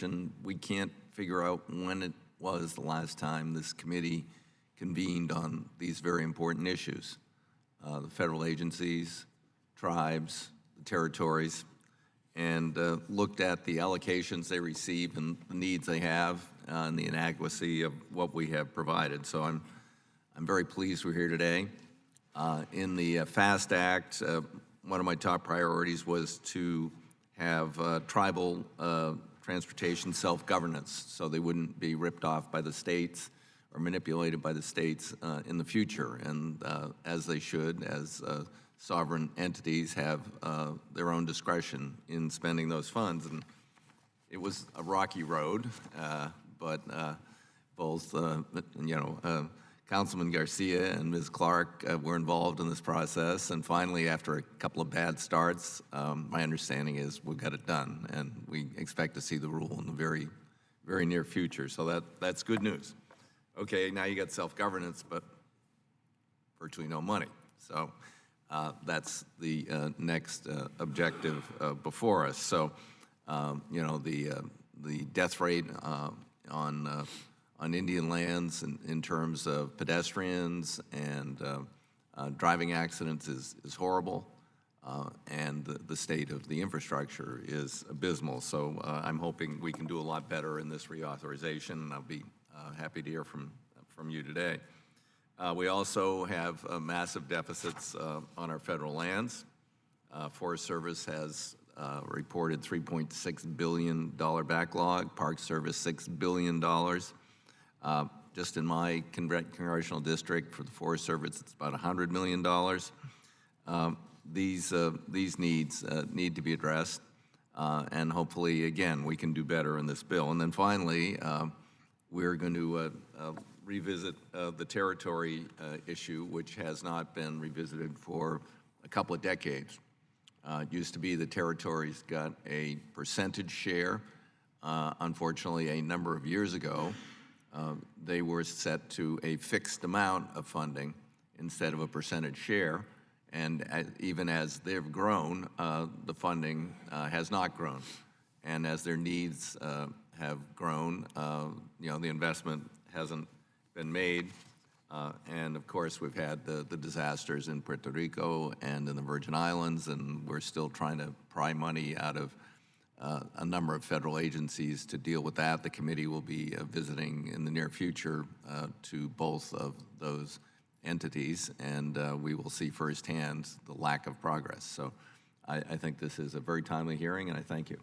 and we can't figure out when it was the last time this committee convened on these very important issues. The federal agencies, tribes, the territories, and looked at the allocations they receive and the needs they have and the inadequacy of what we have provided. So I'm very pleased we're here today. In the FAST Act, one of my top priorities was to have tribal transportation self-governance so they wouldn't be ripped off by the states or manipulated by the states in the future, and as they should, as sovereign entities have their own discretion in spending those funds. And it was a rocky road, but both, Councilman Garcia and Ms. Clark were involved in this process, and finally, after a couple of bad starts, my understanding is we've got it done, and we expect to see the rule in the very, very near future. So that's good news. Okay, now you got self-governance, but virtually no money. So that's the next objective before us. So, the death rate on Indian lands in terms of pedestrians and driving accidents is horrible, and the state of the infrastructure is abysmal. So I'm hoping we can do a lot better in this reauthorization, and I'll be happy to hear from you today. We also have massive deficits on our federal lands. Forest Service has reported $3.6 billion backlog, Park Service $6 billion. Just in my congressional district for the Forest Service, it's about $100 million. These needs need to be addressed, and hopefully, again, we can do better in this bill. And then finally, we're going to revisit the territory issue, which has not been revisited for a couple of decades. It used to be the territories got a percentage share. Unfortunately, a number of years ago, they were set to a fixed amount of funding instead of a percentage share. And even as they've grown, the funding has not grown. And as their needs have grown, the investment hasn't been made. And of course, we've had the disasters in Puerto Rico and in the Virgin Islands, and we're still trying to pry money out of a number of federal agencies to deal with that. The committee will be visiting in the near future to both of those entities, and we will see firsthand the lack of progress. So I think this is a very timely hearing, and I thank you.